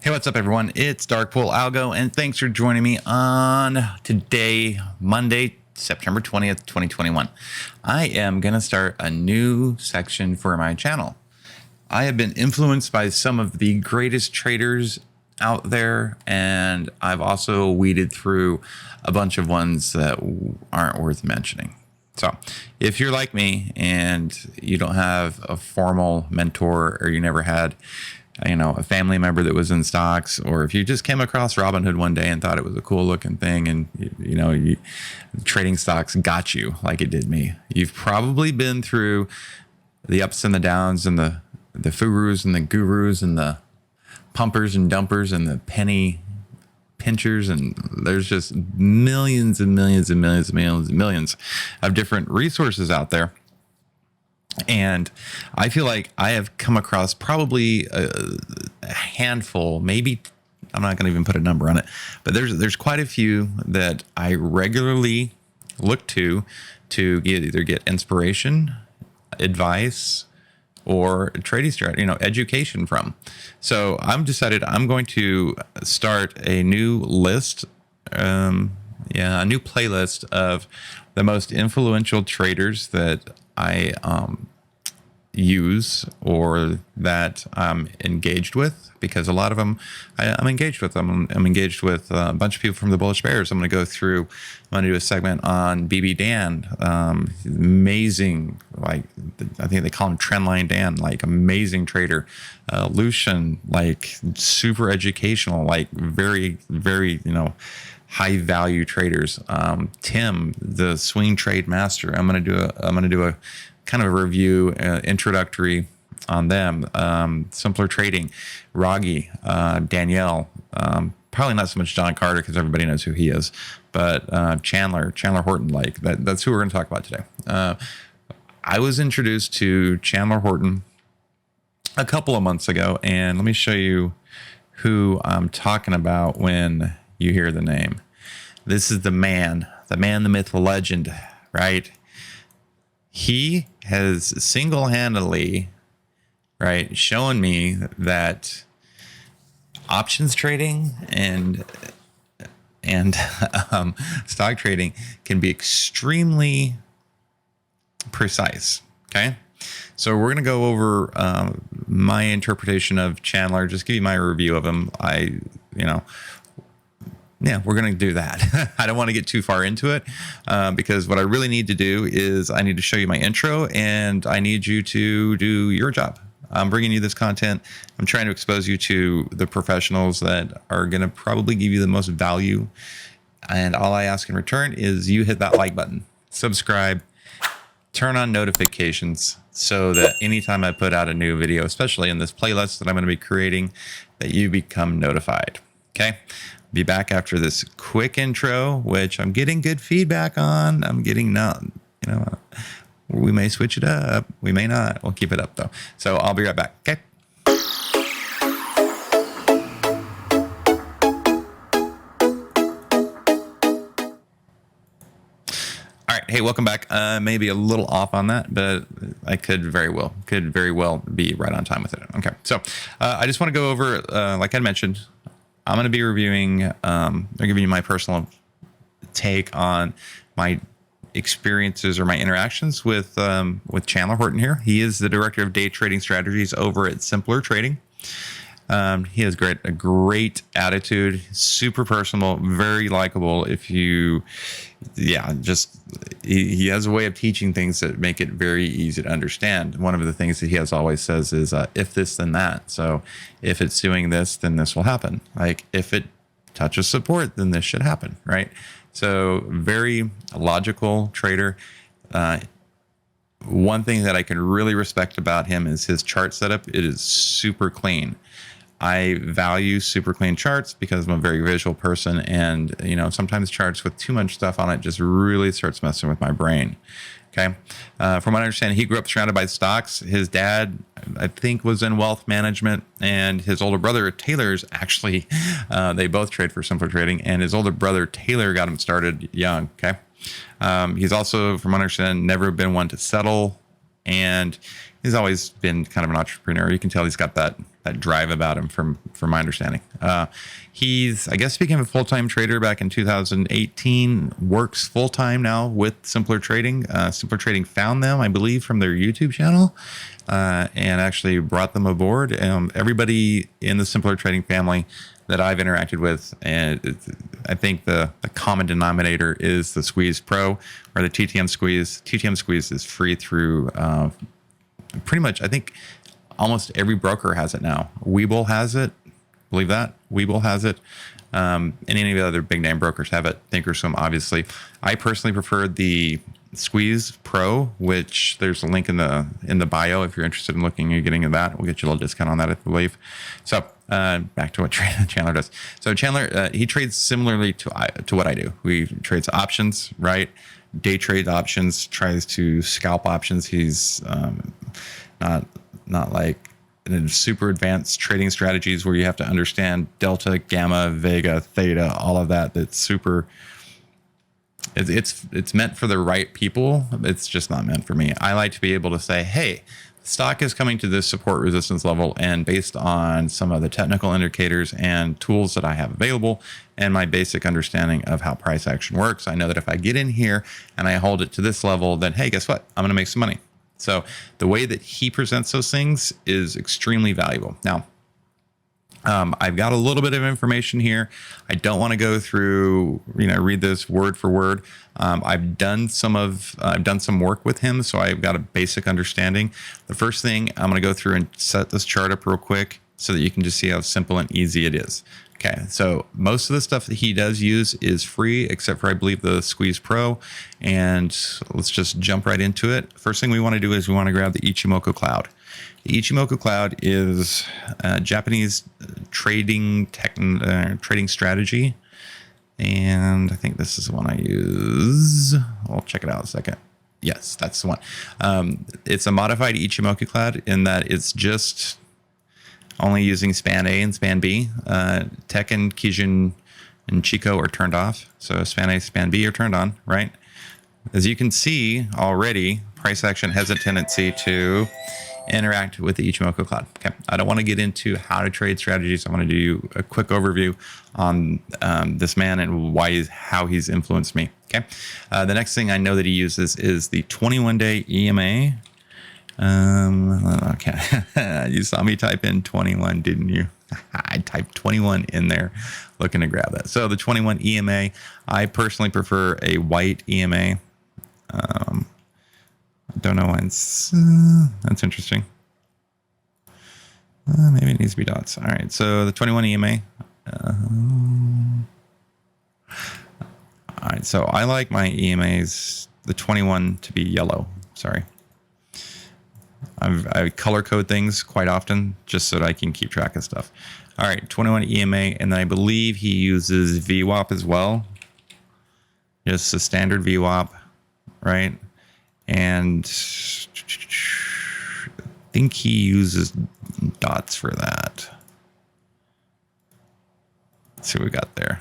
Hey, what's up, everyone? It's Darkpool Algo, and thanks for joining me on today, Monday, September 20th, 2021. I am going to start a new section for my channel. I have been influenced by some of the greatest traders out there, and I've also weeded through a bunch of ones that aren't worth mentioning. So if you're like me and you don't have a formal mentor, or you never had a family member that was in stocks, or if you just came across Robinhood one day and thought it was a cool looking thing, and trading stocks got you like it did me, you've probably been through the ups and the downs, and the furus and the gurus and the pumpers and dumpers and the penny pinchers, and there's just millions and millions and millions and millions and millions of different resources out there. And I feel like I have come across probably a handful, maybe I'm not going to even put a number on it, but there's quite a few that I regularly look to either get inspiration, advice, or trading strategy, education from. So I'm decided I'm going to start a new list, a new playlist of the most influential traders that I use or that I'm engaged with, because a lot of them I'm engaged with. I'm engaged with a bunch of people from the Bullish Bears. I'm going to go through. I'm going to do a segment on BB Dan, amazing. Like, I think they call him Trendline Dan, like amazing trader. Lucian, like super educational, like very, very, high value traders. Tim, the swing trade master. I'm going to do a kind of a review, introductory on them. Simpler Trading, Raghi, Danielle, probably not so much John Carter because everybody knows who he is, but Chandler Horton, like that's who we're going to talk about today. I was introduced to Chandler Horton a couple of months ago, and let me show you who I'm talking about when you hear the name. This is the man, the myth, the legend, right? He has single-handedly, right, shown me that options trading and stock trading can be extremely precise. Okay, so we're going to go over my interpretation of Chandler. Just give you my review of him. We're going to do that. I don't want to get too far into it because what I really need to do is I need to show you my intro, and I need you to do your job. I'm bringing you this content. I'm trying to expose you to the professionals that are going to probably give you the most value. And all I ask in return is you hit that like button, subscribe, turn on notifications so that anytime I put out a new video, especially in this playlist that I'm going to be creating, that you become notified. Okay. Be back after this quick intro, which I'm getting good feedback on. I'm getting we may switch it up. We may not. We'll keep it up though. So I'll be right back. Okay. All right. Hey, welcome back. Maybe a little off on that, but I could very well be right on time with it. Okay. So I just want to go over, like I mentioned, I'm going to be reviewing, I'm giving you my personal take on my experiences or my interactions with Chandler Horton here. He is the director of day trading strategies over at Simpler Trading. He has a great attitude, super personal, very likable. He has a way of teaching things that make it very easy to understand. One of the things that he has always says is, if this, then that. So if it's doing this, then this will happen. Like if it touches support, then this should happen, right? So very logical trader. One thing that I can really respect about him is his chart setup. It is super clean. I value super clean charts because I'm a very visual person, and sometimes charts with too much stuff on it just really starts messing with my brain. Okay, from what I understand, he grew up surrounded by stocks. His dad, I think, was in wealth management, and his older brother Taylor's actually, they both trade for Simpler Trading, and his older brother Taylor got him started young. Okay, he's also, from what I understand, never been one to settle, and he's always been kind of an entrepreneur. You can tell he's got that drive about him from my understanding. He's, I guess, became a full-time trader back in 2018, works full-time now with Simpler Trading. Simpler Trading found them, I believe, from their YouTube channel, and actually brought them aboard. Everybody in the Simpler Trading family that I've interacted with, and I think the common denominator is the Squeeze Pro or the TTM Squeeze. TTM Squeeze is free through pretty much, I think, almost every broker has it now. Webull has it. Believe that? Webull has it. And any of the other big name brokers have it. Thinkorswim, obviously. I personally prefer the Squeeze Pro, which there's a link in the bio if you're interested in looking and getting into that. We'll get you a little discount on that, I believe. So back to what Chandler does. So Chandler, he trades similarly to what I do. He trades options, right? Day trade options, tries to scalp options. He's not like super advanced trading strategies where you have to understand delta, gamma, vega, theta, all of that. That's super. It's meant for the right people. It's just not meant for me. I like to be able to say, hey, stock is coming to this support resistance level, and based on some of the technical indicators and tools that I have available and my basic understanding of how price action works, I know that if I get in here and I hold it to this level, then hey, guess what? I'm going to make some money. So the way that he presents those things is extremely valuable. Now, I've got a little bit of information here. I don't want to go through, read this word for word. I've done some work with him, so I've got a basic understanding. The first thing, I'm going to go through and set this chart up real quick so that you can just see how simple and easy it is. Okay, so most of the stuff that he does use is free, except for, I believe, the Squeeze Pro. And let's just jump right into it. First thing we want to do is we want to grab the Ichimoku Cloud. The Ichimoku Cloud is a Japanese trading strategy. And I think this is the one I use. I'll check it out in a second. Yes, that's the one. It's a modified Ichimoku Cloud in that it's just only using span A and span B. Tekken, Kijun, and Chico are turned off. So span A, span B are turned on, right? As you can see already, price action has a tendency to interact with the Ichimoku Cloud. Okay, I don't want to get into how to trade strategies. I want to do a quick overview on this man and how he's influenced me. Okay, the next thing I know that he uses is the 21-day EMA. Okay, you saw me type in 21, didn't you? I typed 21 in there looking to grab that. So the 21 EMA, I personally prefer a white EMA. I don't know why that's interesting. Maybe it needs to be dots. All right, so the 21 EMA. All right, so I like my EMAs, the 21 to be yellow. Sorry. I color code things quite often just so that I can keep track of stuff. All right, 21 EMA, and then I believe he uses VWAP as well. Just a standard VWAP, right? And I think he uses dots for that. Let's see what we got there.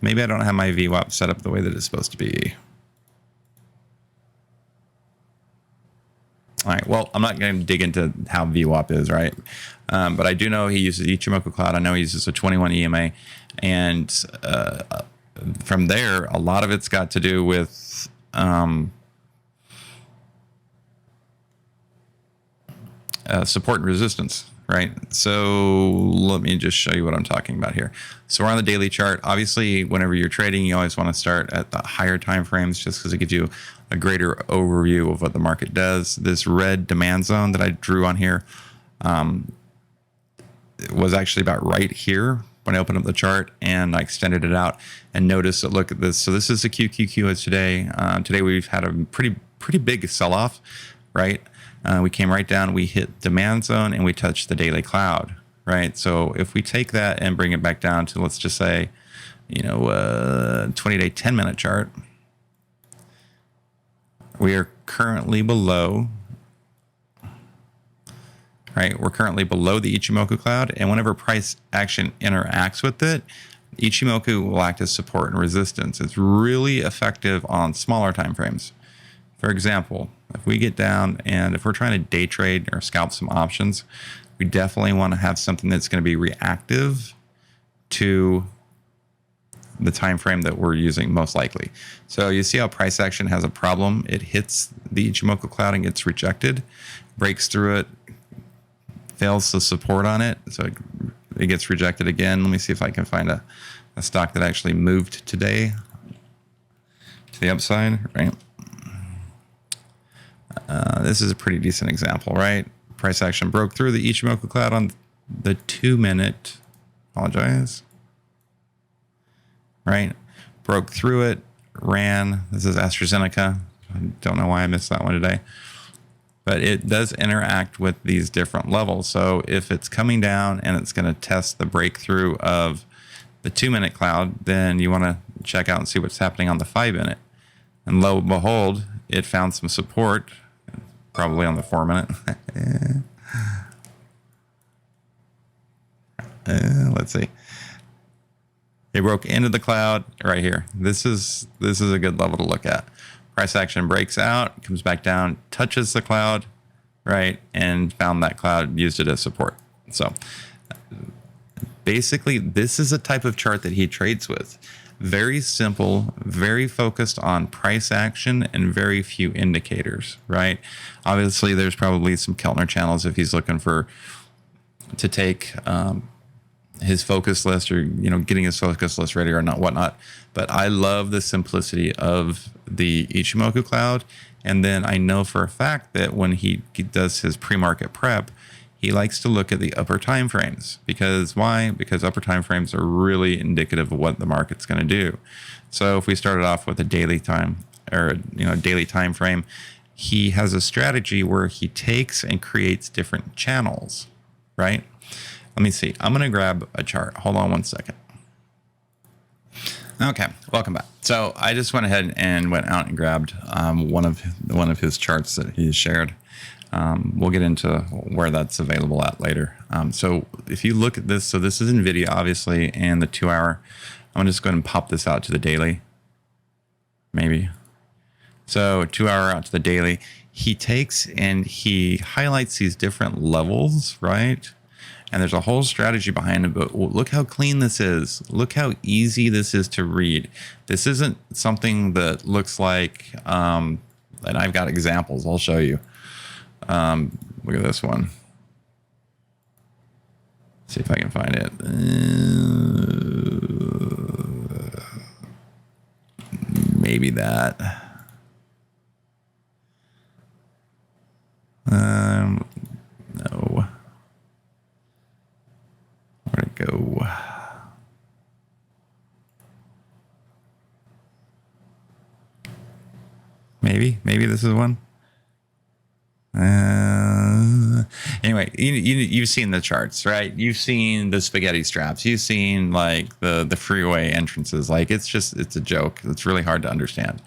Maybe I don't have my VWAP set up the way that it's supposed to be. All right, well, I'm not going to dig into how VWAP is, right? But I do know he uses Ichimoku Cloud. I know he uses a 21 EMA. And from there, a lot of it's got to do with support and resistance, right? So let me just show you what I'm talking about here. So we're on the daily chart. Obviously, whenever you're trading, you always want to start at the higher time frames just because it gives you a greater overview of what the market does. This red demand zone that I drew on here was actually about right here when I opened up the chart, and I extended it out and notice that, look at this. So this is the QQQ as today. Today we've had a pretty big sell-off, right? We came right down, we hit demand zone, and we touched the daily cloud, right? So if we take that and bring it back down to, let's just say, 20-day, 10-minute chart, we are currently below, right? We're currently below the Ichimoku Cloud, and whenever price action interacts with it, Ichimoku will act as support and resistance. It's really effective on smaller time frames. For example, if we get down and if we're trying to day trade or scalp some options, we definitely want to have something that's going to be reactive to the time frame that we're using most likely. So you see how price action has a problem. It hits the Ichimoku cloud and gets rejected, breaks through it, fails to support on it. So it gets rejected again. Let me see if I can find a stock that actually moved today to the upside, right? This is a pretty decent example, right? Price action broke through the Ichimoku cloud on the 2-minute. Apologize. Right? Broke through it, ran. This is AstraZeneca. I don't know why I missed that one today. But it does interact with these different levels. So if it's coming down and it's going to test the breakthrough of the 2-minute cloud, then you want to check out and see what's happening on the 5-minute. And lo and behold, it found some support, probably on the 4-minute. Let's see. It broke into the cloud right here. This is a good level to look at. Price action breaks out, comes back down, touches the cloud, right, and found that cloud, used it as support. So basically, this is a type of chart that he trades with. Very simple, very focused on price action and very few indicators, right? Obviously, there's probably some Keltner channels if he's looking to take his focus list, or getting his focus list ready or not, whatnot. But I love the simplicity of the Ichimoku cloud. And then I know for a fact that when he does his pre-market prep, he likes to look at the upper time frames. Because why? Because upper time frames are really indicative of what the market's going to do. So if we started off with a daily time daily time frame, he has a strategy where he takes and creates different channels, right? Let me see. I'm going to grab a chart. Hold on one second. Okay, welcome back. So I just went ahead and went out and grabbed one of his charts that he shared. We'll get into where that's available at later. So if you look at this, so this is NVIDIA, obviously, and the 2-hour. I'm just going to pop this out to the daily, maybe. So 2-hour out to the daily. He takes and he highlights these different levels, right? And there's a whole strategy behind it, but look how clean this is. Look how easy this is to read. This isn't something that looks like, and I've got examples, I'll show you. Look at this one. See if I can find it. Maybe that. No. Where'd it go? Maybe this is one. Anyway, you've seen the charts, right? You've seen the spaghetti straps. You've seen like the freeway entrances. Like it's a joke. It's really hard to understand.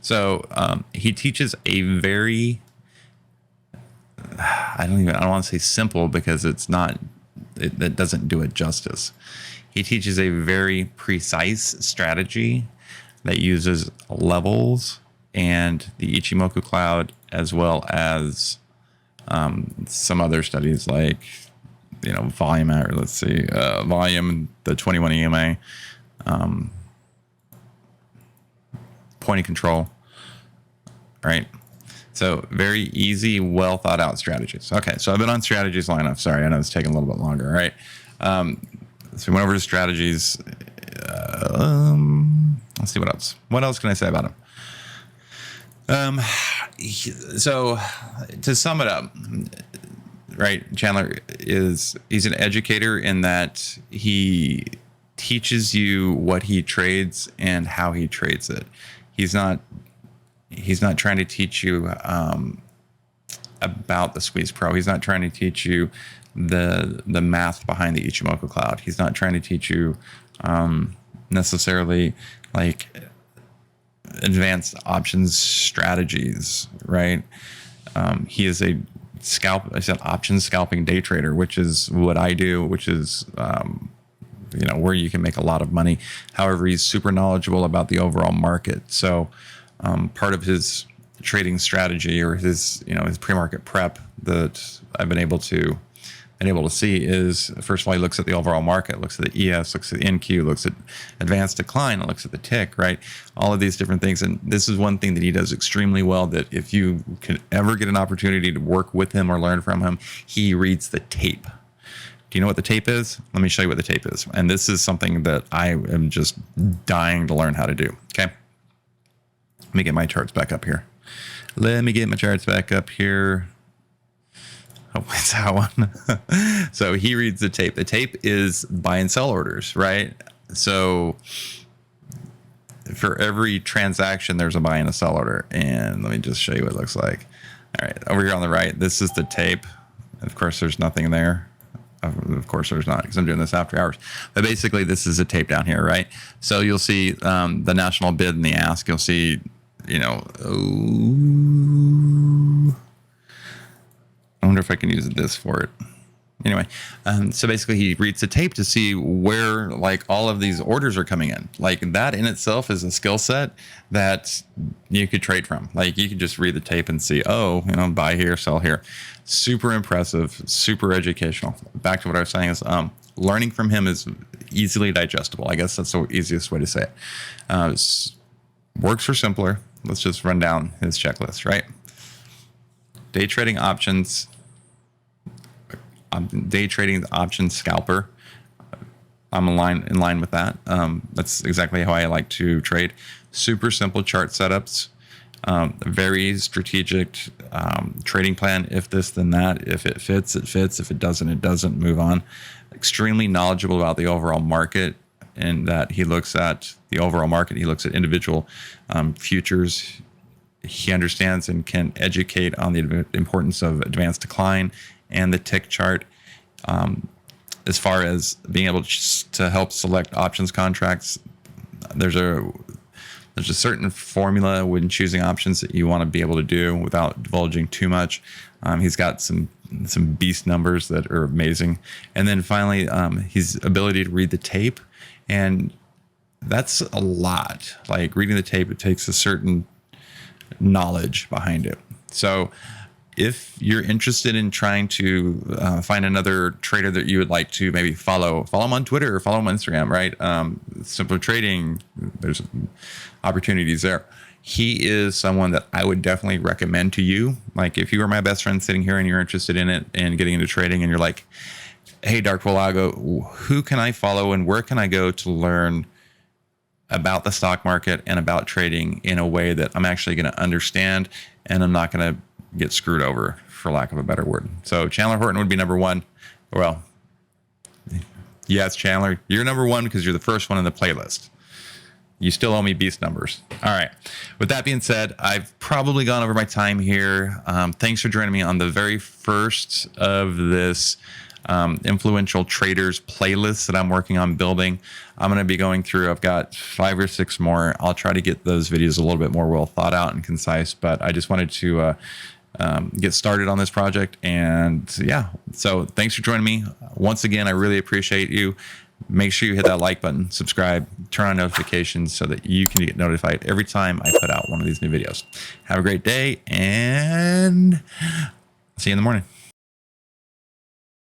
So he teaches a very, I don't want to say simple because it's not. That doesn't do it justice. He teaches a very precise strategy that uses levels and the Ichimoku cloud, as well as some other studies like, volume, volume, the 21 EMA, point of control, right? So very easy, well thought out strategies. Okay, so I've been on strategies long enough. Sorry, I know it's taking a little bit longer, right? So we went over to strategies. Let's see what else. What else can I say about him? So to sum it up, right, Chandler he's an educator in that he teaches you what he trades and how he trades it. He's not trying to teach you about the Squeeze Pro. He's not trying to teach you the math behind the Ichimoku cloud. He's not trying to teach you necessarily like advanced options strategies, right? He is an options scalping day trader, which is what I do, which is where you can make a lot of money. However, he's super knowledgeable about the overall market. So part of his trading strategy or his, his pre-market prep that I've been able to see is, first of all, he looks at the overall market, looks at the ES, looks at the NQ, looks at advanced decline, looks at the tick, right? All of these different things. And this is one thing that he does extremely well, that if you can ever get an opportunity to work with him or learn from him, he reads the tape. Do you know what the tape is? Let me show you what the tape is. And this is something that I am just dying to learn how to do. Okay. Let me get my charts back up here. Oh, it's that one. So he reads the tape. The tape is buy and sell orders, right? So for every transaction, there's a buy and a sell order. And let me just show you what it looks like. All right, over here on the right, this is the tape. Of course, there's nothing there. Of course, there's not, because I'm doing this after hours. But basically, this is a tape down here, right? So you'll see the national bid and the ask. You'll see, I wonder if I can use this for it. Anyway, so basically he reads the tape to see where like all of these orders are coming in. Like that in itself is a skill set that you could trade from. Like you could just read the tape and see, buy here, sell here. Super impressive, super educational. Back to what I was saying is learning from him is easily digestible. I guess that's the easiest way to say it. Works for simpler. Let's just run down his checklist, right? Day trading options. Day trading options scalper. I'm in line with that. That's exactly how I like to trade. Super simple chart setups. Very strategic trading plan. If this, then that. If it fits, it fits. If it doesn't, it doesn't. Move on. Extremely knowledgeable about the overall market, and that he looks at the overall market. He looks at individual futures. He understands and can educate on the importance of advanced decline and the tick chart, as far as being able to help select options contracts. There's a certain formula when choosing options that you want to be able to do without divulging too much. He's got some beast numbers that are amazing. And then finally, his ability to read the tape. And that's a lot. Like reading the tape, it takes a certain knowledge behind it. So if you're interested in trying to find another trader that you would like to maybe follow him on Twitter or follow him on Instagram, right? Simpler Trading, there's opportunities there. He is someone that I would definitely recommend to you. Like if you were my best friend sitting here and you're interested in it and getting into trading and you're like, hey, Dark Pool Algo, who can I follow and where can I go to learn about the stock market and about trading in a way that I'm actually going to understand and I'm not going to get screwed over, for lack of a better word. So Chandler Horton would be number one. Well, yes, Chandler, you're number one because you're the first one in the playlist. You still owe me beast numbers. All right. With that being said, I've probably gone over my time here. Thanks for joining me on the very first of this influential traders playlist that I'm working on building. I'm going to be going through, I've got 5 or 6 more. I'll try to get those videos a little bit more well thought out and concise, but I just wanted to get started on this project. And yeah, so thanks for joining me. Once again, I really appreciate you. Make sure you hit that like button, subscribe, turn on notifications so that you can get notified every time I put out one of these new videos. Have a great day and see you in the morning.